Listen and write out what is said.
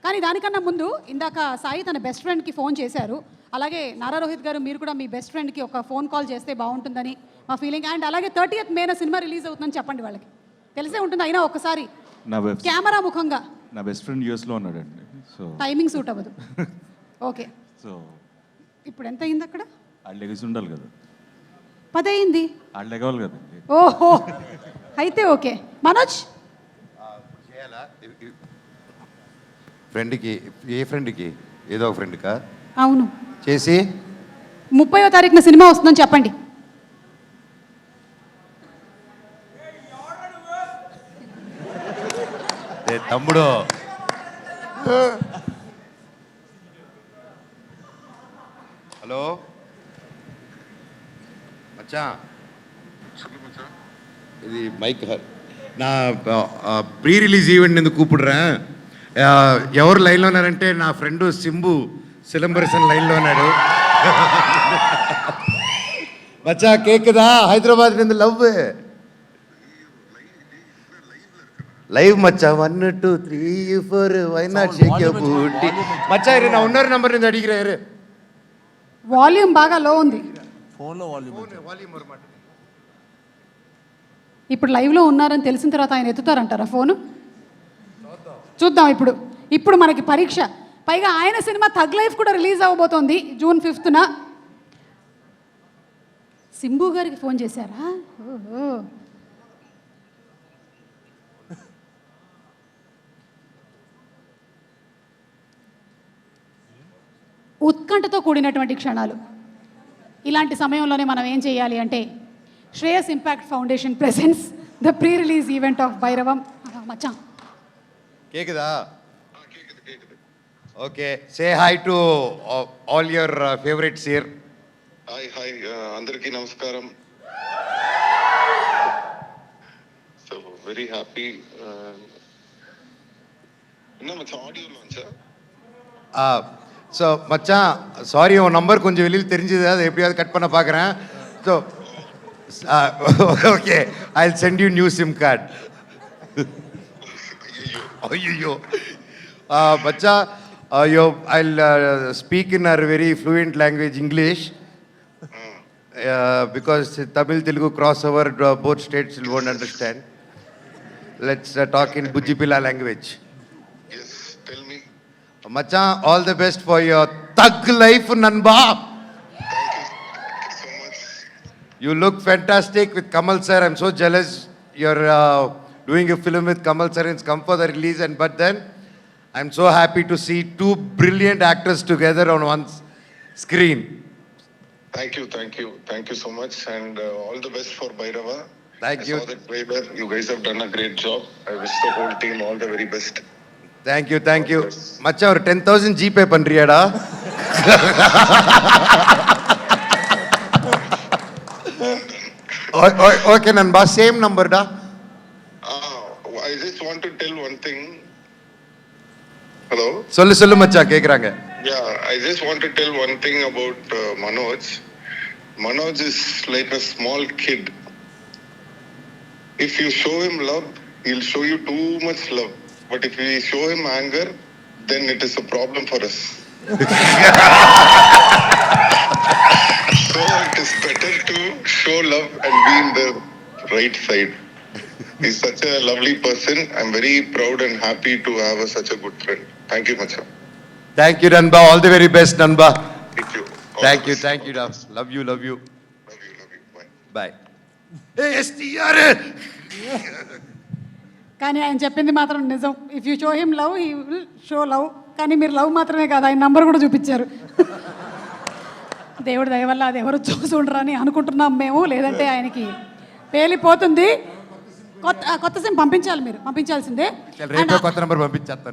కానీ దానికన్నా ముందు ఇందాక సాయి తన బెస్ట్ ఫ్రెండ్కి ఫోన్ చేశారు. అలాగే నారా రోహిత్ గారు మీరు కూడా మీ బెస్ట్ ఫ్రెండ్కి ఒక ఫోన్ కాల్ చేస్తే బాగుంటుందని మా ఫీలింగ్. అండ్ అలాగే 30th May సినిమా రిలీజ్ అవుతుందని చెప్పండి వాళ్ళకి. తెలిసే ఉంటుంది అయినా ఒకసారి కెమెరా ముఖంగా. నా బెస్ట్ ఫ్రెండ్ యూఎస్లో ఉన్నాడండి, సో టైమింగ్ సూట్ అవ్వదు. ఓకే, సో ఇప్పుడు ఎంత అయింది అక్కడ? వాళ్ళు లెగసి ఉండాలి కదా, 10 అయింది. వాళ్ళు లెగవాలి కదండి. ఓహో, అయితే ఓకే. మనోజ్ ఫ్రెండ్కి, ఏ ఫ్రెండ్కి? ఏదో ఒక ఫ్రెండ్కా? అవును, చేసి 30వ తారీఖున సినిమా వస్తుందని చెప్పండి. తమ్ముడు హలో మచ్చా, ఇది మైక్ నా ప్రీ రిలీజ్ ఈవెంట్ ఎందుకు కూపిడురా? ఎవరు లైన్లో ఉన్నారంటే నా ఫ్రెండు సింబు సిలంబరసన్ లైన్లో ఉన్నాడు. మచ్చా కేక్దా హైదరాబాద్ నింద love live Maccha 1 2 3 4 why not Sheikh your బూటీ మచ్చా. ఇరే నా ఉన్నర్ నంబర్ నింద అడిగిరా. ఇరే వాల్యూమ్ బాగా లో ఉంది ఫోన్లో వాల్యూమ్. ఇప్పుడు లైవ్లో ఉన్నారని తెలిసిన తర్వాత ఆయన ఎత్తుతారంటారా ఫోను? చూద్దాం. ఇప్పుడు మనకి పరీక్ష. పైగా ఆయన సినిమా థగ్ లైఫ్ కూడా రిలీజ్ అవ్వబోతోంది June 5th. సింబు గారికి ఫోన్ చేశారా? ఓహో, ఉత్కంఠతో కూడినటువంటి క్షణాలు. ఇలాంటి సమయంలోనే మనం ఏం చేయాలి అంటే Shreyas impact foundation presents the pre release event of Bhairavam. మచ్చా కేకుదా? Okay, say hi to all your favourites here. Hi అందరికీ నమస్కారం. So very happy. ஆடியோ லான்ச்சா? ஸோ மச்சான் சாரி, உன் நம்பர் கொஞ்சம் வெளியில் தெரிஞ்சது, அதை எப்படியாவது கட் பண்ண பார்க்குறேன். So okay, I will send you new SIM card. ஐயோ மச்சா, ஐயோ I will speak in our very fluent language English, because Tamil Telugu crossover, both states won't understand. Let's talk in Bujipila language. Yes, tell me. Macha, all the best for your thug life, Nanba. Thank you so much. You look fantastic with Kamal sir. I'm so jealous. You're doing a film with Kamal sir. It's come for the release, and but then I'm so happy to see two brilliant actors together on one screen. Thank you so much, and all the best for Bhairava. Thank you. I saw the trailer. You guys have done a great job. I wish the whole team all the very best. Thank you. Macha, ஒரு 10,000 GPay பண்றியாடா? Okay நண்பா, same number டா. I just want to tell one thing. Hello? சொல்லு மச்சா, கேக்குறாங்க. Yeah, I just want to tell one thing about Manoj. Manoj is like a small kid. If you show him love, he'll show you too much love. But if we show him anger, then it is a problem for us. So it is better to show love and be in the right side. He's such a lovely person. I'm very proud and happy to have such a good friend. Thank you much. Thank you Nanba, all the very best Nanba. Thank you. Thank you. Love you. Love you. Bye. Bye. Hey STR. కానీ ఆయన చెప్పింది మాత్రం నిజం. If you show him love, he will show love. కానీ మీరు love మాత్రమే కాదు, ఆయన నంబర్ కూడా చూపించారు. దేవుడి దయ వల్ల అది ఎవరు చూసుండరని అనుకుంటున్నాం మేము, లేదంటే ఆయనకి పేలిపోతుంది. కొత్త సిమ్ పంపించాలి, మీరు పంపించాల్సిందే. రేపే కొత్త నంబర్ పంపించేస్తాను.